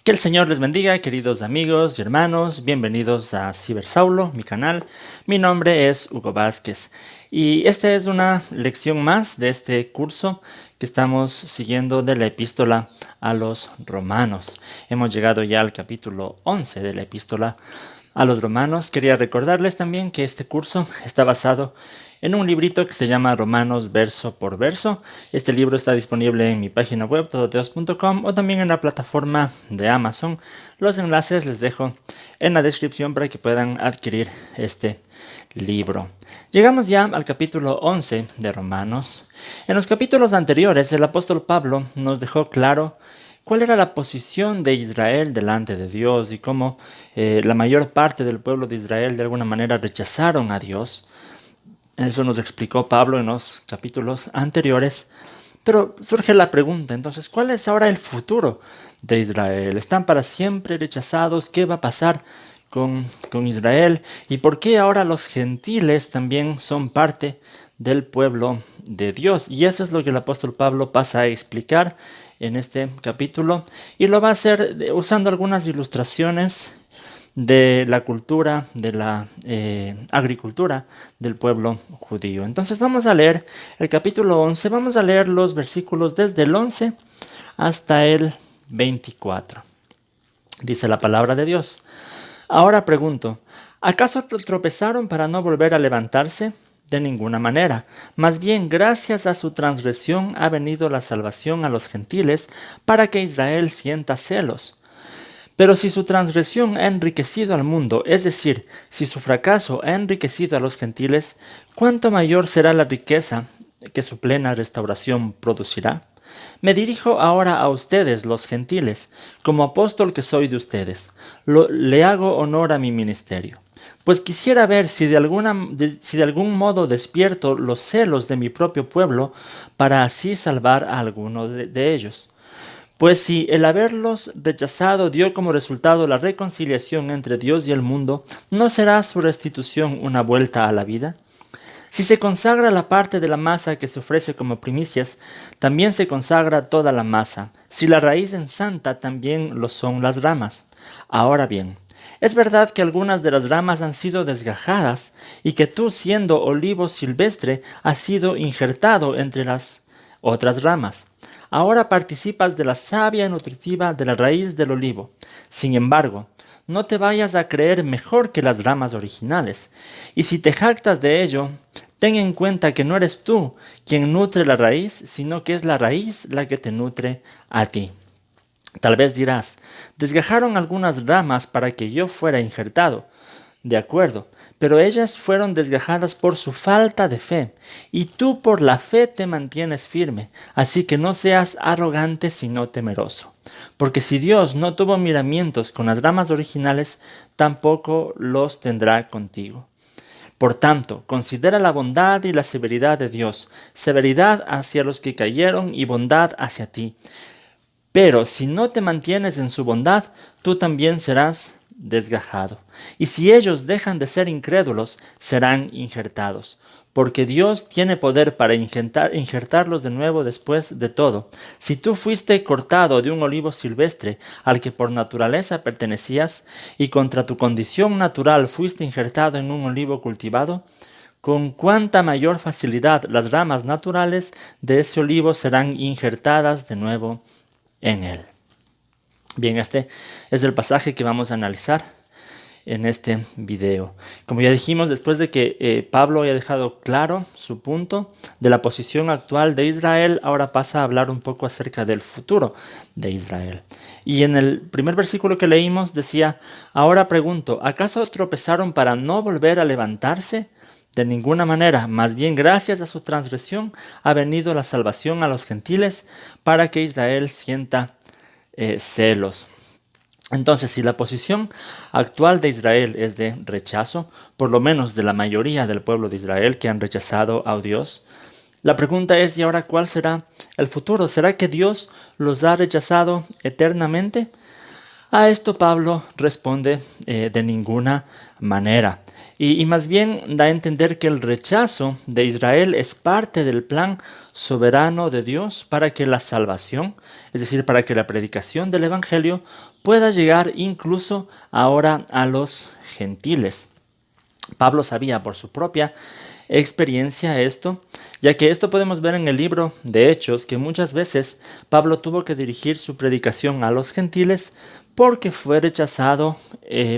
Que el Señor les bendiga, queridos amigos y hermanos. Bienvenidos a Cibersaulo, mi canal. Mi nombre es Hugo Vázquez y esta es una lección más de este curso que estamos siguiendo de la epístola a los romanos. Hemos llegado ya al capítulo 11 de la epístola a los romanos. Quería recordarles también que este curso está basado en un librito que se llama Romanos verso por verso. Este libro está disponible en mi página web todoteos.com o también en la plataforma de Amazon. Los enlaces les dejo en la descripción para que puedan adquirir este libro. Llegamos ya al capítulo 11 de Romanos. En los capítulos anteriores el apóstol Pablo nos dejó claro cuál era la posición de Israel delante de Dios y cómo la mayor parte del pueblo de Israel de alguna manera rechazaron a Dios. Eso nos explicó Pablo en los capítulos anteriores. Pero surge la pregunta, entonces, ¿cuál es ahora el futuro de Israel? ¿Están para siempre rechazados? ¿Qué va a pasar con Israel? ¿Y por qué ahora los gentiles también son parte del pueblo de Dios? Y eso es lo que el apóstol Pablo pasa a explicar en este capítulo. Y lo va a hacer usando algunas ilustraciones de la cultura, de la agricultura del pueblo judío. Entonces vamos a leer el capítulo 11, vamos a leer los versículos desde el 11 hasta el 24. Dice la palabra de Dios. Ahora pregunto, ¿acaso tropezaron para no volver a levantarse? De ninguna manera. Más bien, gracias a su transgresión ha venido la salvación a los gentiles para que Israel sienta celos. Pero si su transgresión ha enriquecido al mundo, es decir, si su fracaso ha enriquecido a los gentiles, ¿cuánto mayor será la riqueza que su plena restauración producirá? Me dirijo ahora a ustedes, los gentiles, como apóstol que soy de ustedes. Le hago honor a mi ministerio. Pues quisiera ver si de algún modo despierto los celos de mi propio pueblo para así salvar a alguno de ellos. Pues si el haberlos rechazado dio como resultado la reconciliación entre Dios y el mundo, ¿no será su restitución una vuelta a la vida? Si se consagra la parte de la masa que se ofrece como primicias, también se consagra toda la masa. Si la raíz es santa, también lo son las ramas. Ahora bien, es verdad que algunas de las ramas han sido desgajadas y que tú, siendo olivo silvestre, has sido injertado entre las otras ramas. Ahora participas de la savia nutritiva de la raíz del olivo. Sin embargo, no te vayas a creer mejor que las ramas originales. Y si te jactas de ello, ten en cuenta que no eres tú quien nutre la raíz, sino que es la raíz la que te nutre a ti. Tal vez dirás, desgajaron algunas ramas para que yo fuera injertado. De acuerdo, pero ellas fueron desgajadas por su falta de fe, y tú por la fe te mantienes firme, así que no seas arrogante sino temeroso. Porque si Dios no tuvo miramientos con las ramas originales, tampoco los tendrá contigo. Por tanto, considera la bondad y la severidad de Dios, severidad hacia los que cayeron y bondad hacia ti. Pero si no te mantienes en su bondad, tú también serás desgajado. Y si ellos dejan de ser incrédulos, serán injertados. Porque Dios tiene poder para injertarlos de nuevo después de todo. Si tú fuiste cortado de un olivo silvestre al que por naturaleza pertenecías, y contra tu condición natural fuiste injertado en un olivo cultivado, con cuánta mayor facilidad las ramas naturales de ese olivo serán injertadas de nuevo en él. Bien, este es el pasaje que vamos a analizar en este video. Como ya dijimos, después de que Pablo haya dejado claro su punto de la posición actual de Israel, ahora pasa a hablar un poco acerca del futuro de Israel. Y en el primer versículo que leímos decía, ahora pregunto, ¿acaso tropezaron para no volver a levantarse? De ninguna manera, más bien gracias a su transgresión ha venido la salvación a los gentiles para que Israel sienta celos. Entonces, si la posición actual de Israel es de rechazo, por lo menos de la mayoría del pueblo de Israel que han rechazado a Dios, la pregunta es, ¿y ahora cuál será el futuro? ¿Será que Dios los ha rechazado eternamente? A esto Pablo responde de ninguna manera. Y más bien da a entender que el rechazo de Israel es parte del plan soberano de Dios para que la salvación, es decir, para que la predicación del Evangelio pueda llegar incluso ahora a los gentiles. Pablo sabía por su propia experiencia esto, ya que esto podemos ver en el libro de Hechos, que muchas veces Pablo tuvo que dirigir su predicación a los gentiles porque fue rechazado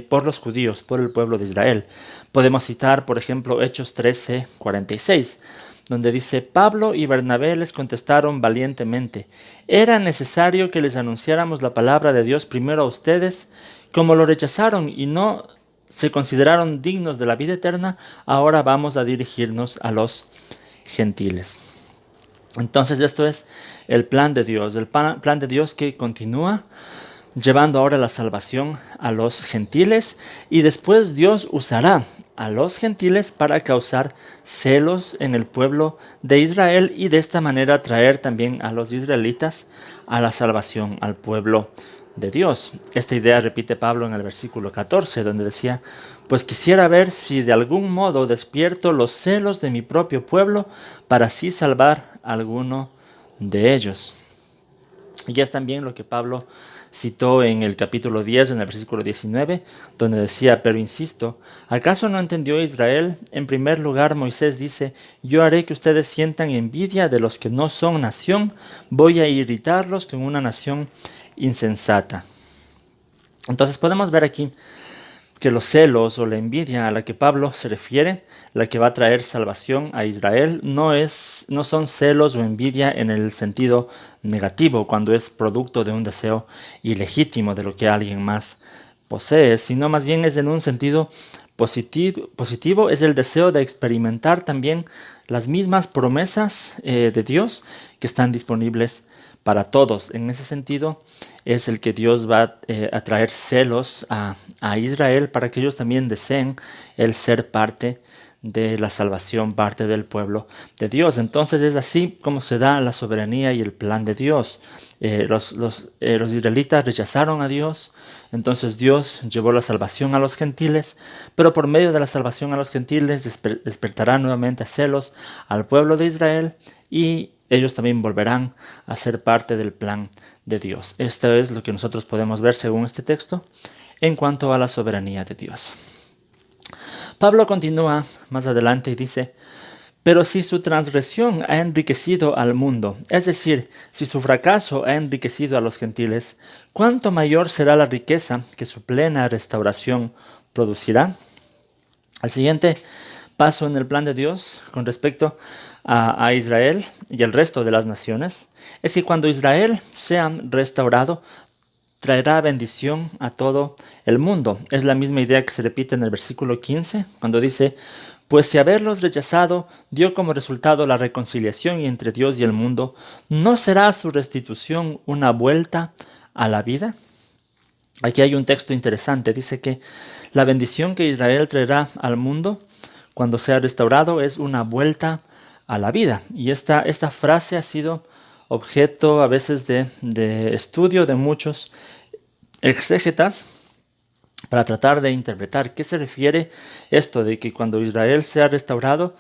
por los judíos, por el pueblo de Israel. Podemos citar, por ejemplo, Hechos 13:46, donde dice: Pablo y Bernabé les contestaron valientemente: era necesario que les anunciáramos la palabra de Dios primero a ustedes. Como lo rechazaron y no se consideraron dignos de la vida eterna, ahora vamos a dirigirnos a los gentiles. Entonces esto es el plan de Dios, el plan de Dios que continúa llevando ahora la salvación a los gentiles, y después Dios usará a los gentiles para causar celos en el pueblo de Israel y de esta manera traer también a los israelitas a la salvación, al pueblo de Dios. Esta idea repite Pablo en el versículo 14, donde decía: pues quisiera ver si de algún modo despierto los celos de mi propio pueblo para así salvar a alguno de ellos. Y es también lo que Pablo citó en el capítulo 10, en el versículo 19, donde decía: pero insisto, ¿acaso no entendió Israel? En primer lugar, Moisés dice: yo haré que ustedes sientan envidia de los que no son nación, voy a irritarlos con una nación insensata. Entonces podemos ver aquí que los celos o la envidia a la que Pablo se refiere, la que va a traer salvación a Israel, no son celos o envidia en el sentido negativo, cuando es producto de un deseo ilegítimo de lo que alguien más posee, sino más bien es en un sentido positivo, es el deseo de experimentar también las mismas promesas de Dios que están disponibles para todos. En ese sentido es el que Dios va a traer celos a Israel para que ellos también deseen el ser parte de la salvación, parte del pueblo de Dios. Entonces es así como se da la soberanía y el plan de Dios. Los israelitas rechazaron a Dios, entonces Dios llevó la salvación a los gentiles, pero por medio de la salvación a los gentiles despertará nuevamente celos al pueblo de Israel y ellos también volverán a ser parte del plan de Dios. Esto es lo que nosotros podemos ver según este texto en cuanto a la soberanía de Dios. Pablo continúa más adelante y dice: pero si su transgresión ha enriquecido al mundo, es decir, si su fracaso ha enriquecido a los gentiles, ¿cuánto mayor será la riqueza que su plena restauración producirá? Al siguiente paso en el plan de Dios con respecto a Israel y el resto de las naciones es que cuando Israel sea restaurado, traerá bendición a todo el mundo. Es la misma idea que se repite en el versículo 15, cuando dice: pues si haberlos rechazado dio como resultado la reconciliación entre Dios y el mundo, ¿no será su restitución una vuelta a la vida? Aquí hay un texto interesante. Dice que la bendición que Israel traerá al mundo cuando sea restaurado es una vuelta a la vida. Y esta frase ha sido objeto a veces de estudio de muchos exégetas para tratar de interpretar qué se refiere esto de que cuando Israel sea restaurado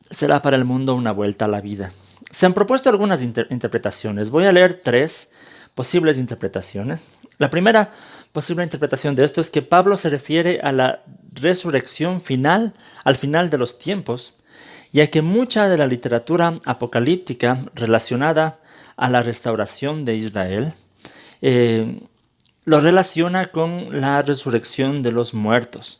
será para el mundo una vuelta a la vida. Se han propuesto algunas interpretaciones. Voy a leer 3 posibles interpretaciones. La primera posible interpretación de esto es que Pablo se refiere a la resurrección final, al final de los tiempos, ya que mucha de la literatura apocalíptica relacionada a la restauración de Israel lo relaciona con la resurrección de los muertos.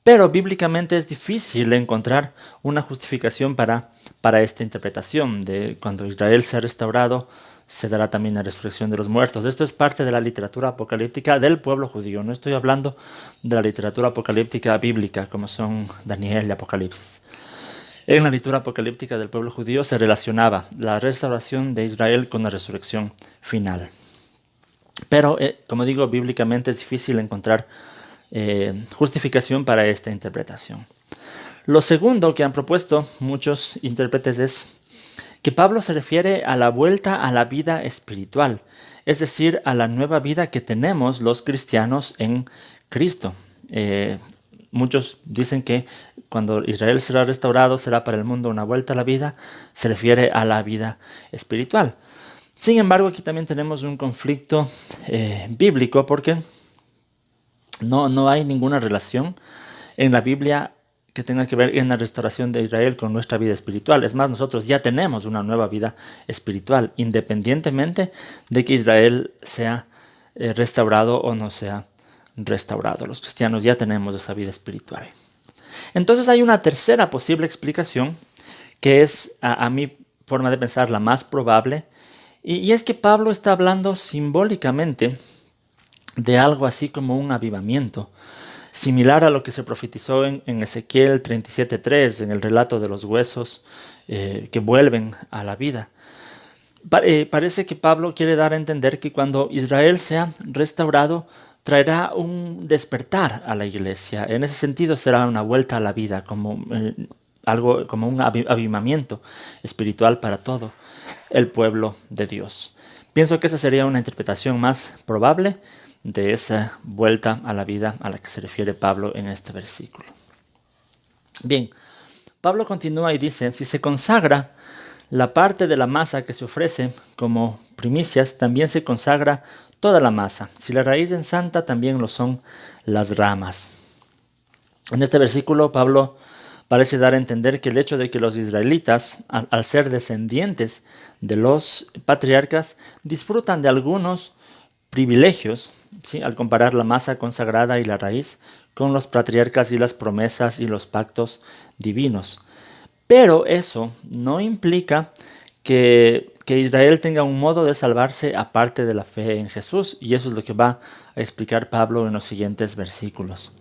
Pero bíblicamente es difícil encontrar una justificación para esta interpretación de cuando Israel sea restaurado, se dará también la resurrección de los muertos. Esto es parte de la literatura apocalíptica del pueblo judío. No estoy hablando de la literatura apocalíptica bíblica, como son Daniel y Apocalipsis. En la literatura apocalíptica del pueblo judío se relacionaba la restauración de Israel con la resurrección final. Pero, como digo, bíblicamente es difícil encontrar justificación para esta interpretación. Lo segundo que han propuesto muchos intérpretes es que Pablo se refiere a la vuelta a la vida espiritual, es decir, a la nueva vida que tenemos los cristianos en Cristo. muchos dicen que cuando Israel será restaurado será para el mundo una vuelta a la vida, se refiere a la vida espiritual. Sin embargo, aquí también tenemos un conflicto bíblico porque no hay ninguna relación en la Biblia que tenga que ver en la restauración de Israel con nuestra vida espiritual. Es más, nosotros ya tenemos una nueva vida espiritual, independientemente de que Israel sea restaurado o no sea restaurado. Los cristianos ya tenemos esa vida espiritual. Entonces hay una tercera posible explicación que es, a mi forma de pensar, la más probable, y es que Pablo está hablando simbólicamente de algo así como un avivamiento, similar a lo que se profetizó en Ezequiel 37:3, en el relato de los huesos que vuelven a la vida. Parece que Pablo quiere dar a entender que cuando Israel sea restaurado, traerá un despertar a la iglesia. En ese sentido será una vuelta a la vida, como algo como un avivamiento espiritual para todo el pueblo de Dios. Pienso que esa sería una interpretación más probable de esa vuelta a la vida a la que se refiere Pablo en este versículo. Bien, Pablo continúa y dice, si se consagra la parte de la masa que se ofrece como primicias, también se consagra toda la masa. Si la raíz es santa, también lo son las ramas. En este versículo, Pablo parece dar a entender que el hecho de que los israelitas, al ser descendientes de los patriarcas, disfrutan de algunos privilegios, ¿sí?, al comparar la masa consagrada y la raíz con los patriarcas y las promesas y los pactos divinos. Pero eso no implica que Israel tenga un modo de salvarse aparte de la fe en Jesús, y eso es lo que va a explicar Pablo en los siguientes versículos.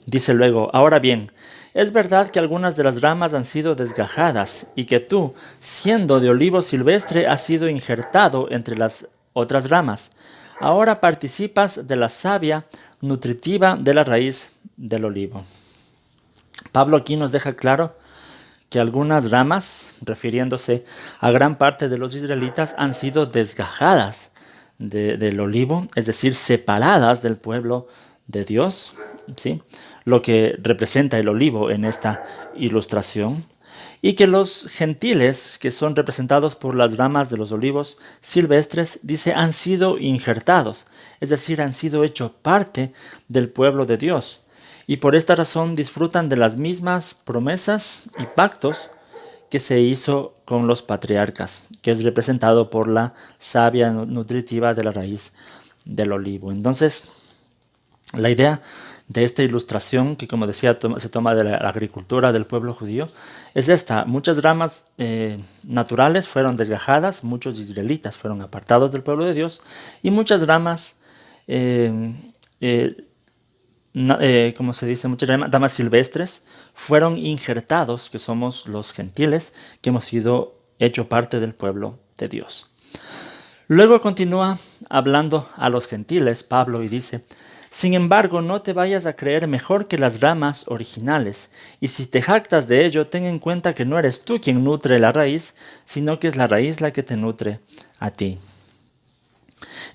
Dice luego, ahora bien, es verdad que algunas de las ramas han sido desgajadas y que tú, siendo de olivo silvestre, has sido injertado entre las otras ramas. Ahora participas de la savia nutritiva de la raíz del olivo. Pablo aquí nos deja claro que algunas ramas, refiriéndose a gran parte de los israelitas, han sido desgajadas del olivo, es decir, separadas del pueblo de Dios, ¿sí?, lo que representa el olivo en esta ilustración, y que los gentiles, que son representados por las ramas de los olivos silvestres, dice, han sido injertados, es decir, han sido hecho parte del pueblo de Dios, y por esta razón disfrutan de las mismas promesas y pactos que se hizo con los patriarcas, que es representado por la savia nutritiva de la raíz del olivo. Entonces, la idea de esta ilustración, que como decía se toma de la agricultura del pueblo judío, es esta. Muchas ramas naturales fueron desgajadas, muchos israelitas fueron apartados del pueblo de Dios, y muchas ramas, como se dice, muchas ramas silvestres fueron injertados, que somos los gentiles, que hemos sido hecho parte del pueblo de Dios. Luego continúa hablando a los gentiles, Pablo, y dice, sin embargo, no te vayas a creer mejor que las ramas originales, y si te jactas de ello, ten en cuenta que no eres tú quien nutre la raíz, sino que es la raíz la que te nutre a ti.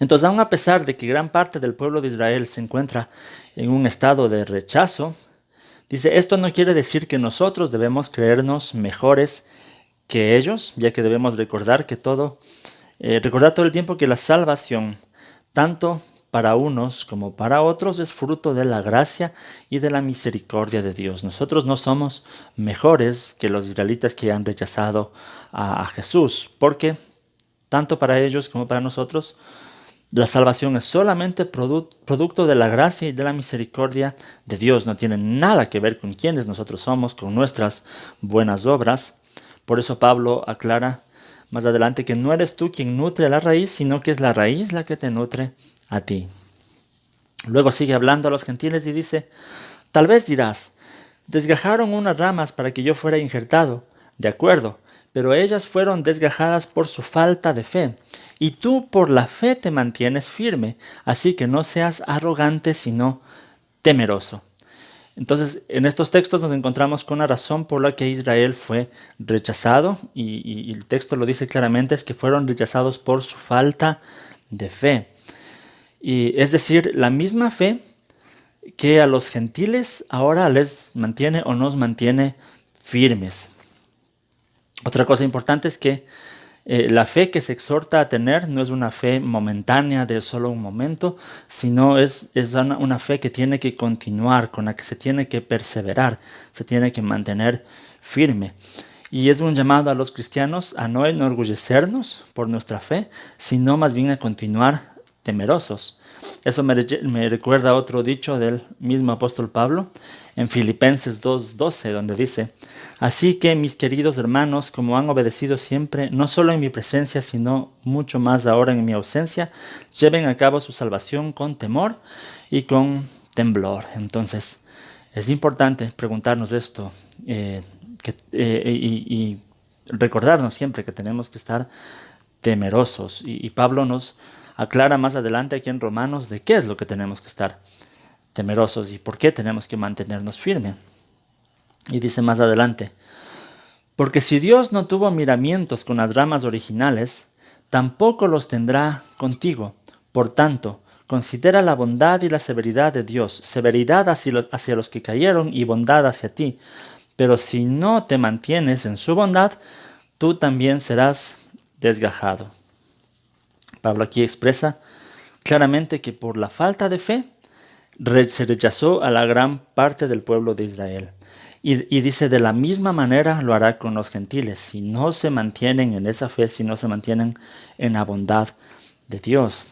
Entonces, aun a pesar de que gran parte del pueblo de Israel se encuentra en un estado de rechazo, dice, esto no quiere decir que nosotros debemos creernos mejores que ellos, ya que debemos recordar todo el tiempo que la salvación, tanto para unos como para otros, es fruto de la gracia y de la misericordia de Dios. Nosotros no somos mejores que los israelitas que han rechazado a Jesús, porque tanto para ellos como para nosotros, la salvación es solamente producto de la gracia y de la misericordia de Dios. No tiene nada que ver con quiénes nosotros somos, con nuestras buenas obras. Por eso Pablo aclara más adelante que no eres tú quien nutre la raíz, sino que es la raíz la que te nutre a ti. Luego sigue hablando a los gentiles y dice, tal vez dirás, desgajaron unas ramas para que yo fuera injertado. De acuerdo, pero ellas fueron desgajadas por su falta de fe, y tú por la fe te mantienes firme, así que no seas arrogante, sino temeroso. Entonces, en estos textos nos encontramos con una razón por la que Israel fue rechazado, y el texto lo dice claramente, es que fueron rechazados por su falta de fe. Y es decir, la misma fe que a los gentiles ahora les mantiene o nos mantiene firmes. Otra cosa importante es que la fe que se exhorta a tener no es una fe momentánea de solo un momento, sino es una fe que tiene que continuar, con la que se tiene que perseverar, se tiene que mantener firme. Y es un llamado a los cristianos a no enorgullecernos por nuestra fe, sino más bien a continuar temerosos. Eso me recuerda otro dicho del mismo apóstol Pablo en Filipenses 2:12, donde dice: así que, mis queridos hermanos, como han obedecido siempre, no solo en mi presencia, sino mucho más ahora en mi ausencia, lleven a cabo su salvación con temor y con temblor. Entonces, es importante preguntarnos esto y recordarnos siempre que tenemos que estar temerosos. Y Pablo nos aclara más adelante aquí en Romanos de qué es lo que tenemos que estar temerosos y por qué tenemos que mantenernos firmes. Y dice más adelante: porque si Dios no tuvo miramientos con las ramas originales, tampoco los tendrá contigo. Por tanto, considera la bondad y la severidad de Dios, severidad hacia los que cayeron y bondad hacia ti. Pero si no te mantienes en su bondad, tú también serás desgajado. Pablo aquí expresa claramente que por la falta de fe se rechazó a la gran parte del pueblo de Israel. Y dice, de la misma manera lo hará con los gentiles, si no se mantienen en esa fe, si no se mantienen en la bondad de Dios.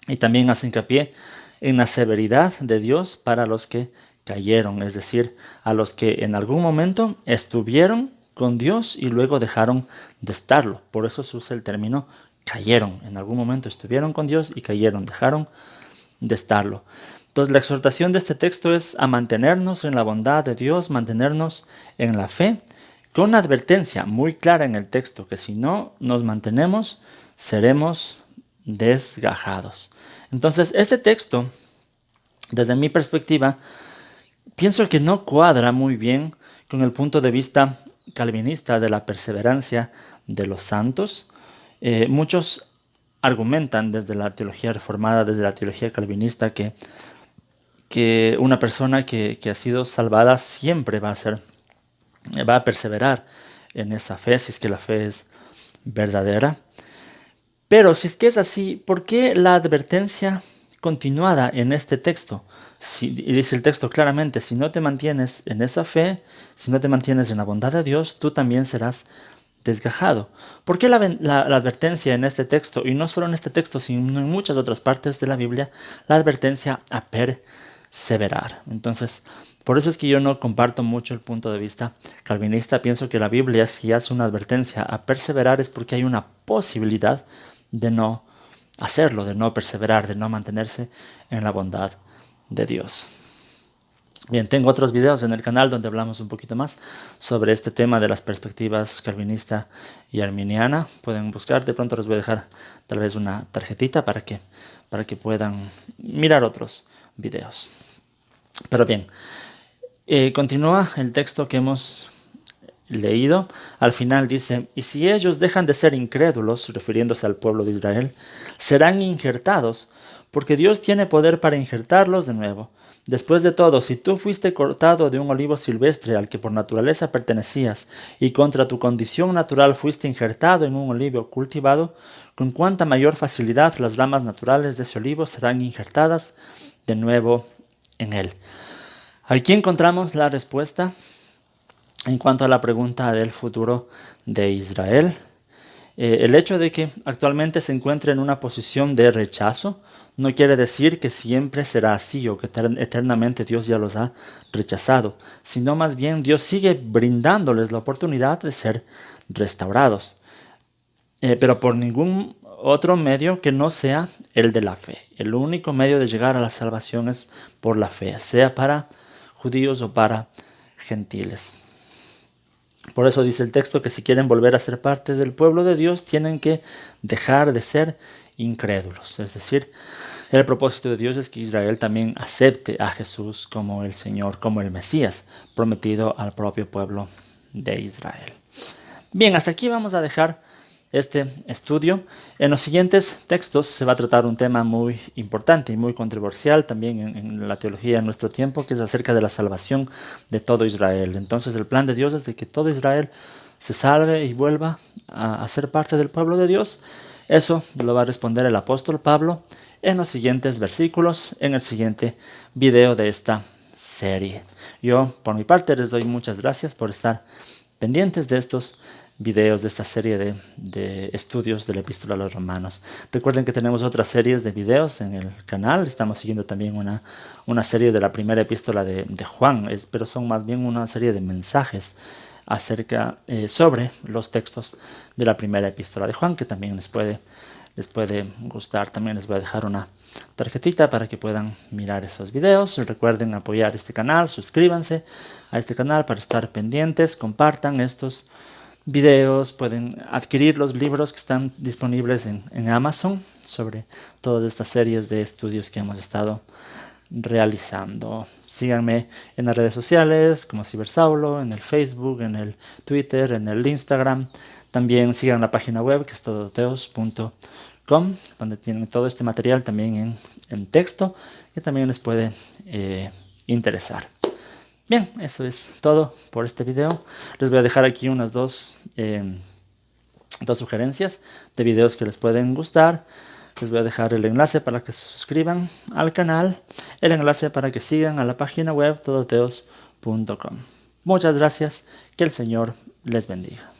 Y también hace hincapié en la severidad de Dios para los que cayeron, es decir, a los que en algún momento estuvieron con Dios y luego dejaron de estarlo. Por eso se usa el término cayeron. En algún momento estuvieron con Dios y cayeron, dejaron de estarlo. Entonces la exhortación de este texto es a mantenernos en la bondad de Dios, mantenernos en la fe, con una advertencia muy clara en el texto, que si no nos mantenemos, seremos desgajados. Entonces este texto, desde mi perspectiva, pienso que no cuadra muy bien con el punto de vista calvinista de la perseverancia de los santos. Muchos argumentan desde la teología reformada, desde la teología calvinista, que una persona que ha sido salvada siempre va a perseverar en esa fe, si es que la fe es verdadera. Pero si es que es así, ¿por qué la advertencia continuada en este texto? Y dice el texto claramente: si no te mantienes en esa fe, si no te mantienes en la bondad de Dios, tú también serás desgajado. ¿Por qué la advertencia en este texto? Y no solo en este texto, sino en muchas otras partes de la Biblia, la advertencia a perseverar. Entonces, por eso es que yo no comparto mucho el punto de vista calvinista. Pienso que la Biblia, si hace una advertencia a perseverar, es porque hay una posibilidad de no hacerlo, de no perseverar, de no mantenerse en la bondad de Dios. Bien, tengo otros videos en el canal donde hablamos un poquito más sobre este tema de las perspectivas calvinista y arminiana. Pueden buscar, de pronto les voy a dejar tal vez una tarjetita para que puedan mirar otros videos. Pero bien, continúa el texto que hemos leído. Al final dice: y si ellos dejan de ser incrédulos, refiriéndose al pueblo de Israel, serán injertados, porque Dios tiene poder para injertarlos de nuevo. Después de todo, si tú fuiste cortado de un olivo silvestre al que por naturaleza pertenecías, y contra tu condición natural fuiste injertado en un olivo cultivado, con cuánta mayor facilidad las ramas naturales de ese olivo serán injertadas de nuevo en él. Aquí encontramos la respuesta en cuanto a la pregunta del futuro de Israel. El hecho de que actualmente se encuentre en una posición de rechazo no quiere decir que siempre será así o que eternamente Dios ya los ha rechazado, sino más bien Dios sigue brindándoles la oportunidad de ser restaurados, pero por ningún otro medio que no sea el de la fe. El único medio de llegar a la salvación es por la fe, sea para judíos o para gentiles. Por eso dice el texto que si quieren volver a ser parte del pueblo de Dios, tienen que dejar de ser incrédulos. Es decir, el propósito de Dios es que Israel también acepte a Jesús como el Señor, como el Mesías, prometido al propio pueblo de Israel. Bien, hasta aquí vamos a dejar este estudio. En los siguientes textos se va a tratar un tema muy importante y muy controversial también en la teología de nuestro tiempo, que es acerca de la salvación de todo Israel. Entonces el plan de Dios es de que todo Israel se salve y vuelva a ser parte del pueblo de Dios. Eso lo va a responder el apóstol Pablo en los siguientes versículos, en el siguiente video de esta serie. Yo, por mi parte, les doy muchas gracias por estar pendientes de estos videos, de esta serie de estudios de la Epístola a los Romanos. Recuerden que tenemos otras series de videos en el canal. Estamos siguiendo también una serie de la primera epístola de Juan, pero son más bien una serie de mensajes acerca sobre los textos de la primera epístola de Juan, que también les puede gustar. También les voy a dejar una tarjetita para que puedan mirar esos videos. Recuerden apoyar este canal, suscríbanse a este canal para estar pendientes, compartan estos videos, pueden adquirir los libros que están disponibles en Amazon sobre todas estas series de estudios que hemos estado realizando. Síganme en las redes sociales como Cibersaulo, en el Facebook, en el Twitter, en el Instagram. También sigan la página web que es todoteos.com, donde tienen todo este material también en texto que también les puede interesar. Bien, eso es todo por este video. Les voy a dejar aquí unas dos sugerencias de videos que les pueden gustar. Les voy a dejar el enlace para que se suscriban al canal, el enlace para que sigan a la página web todoteos.com. Muchas gracias, que el Señor les bendiga.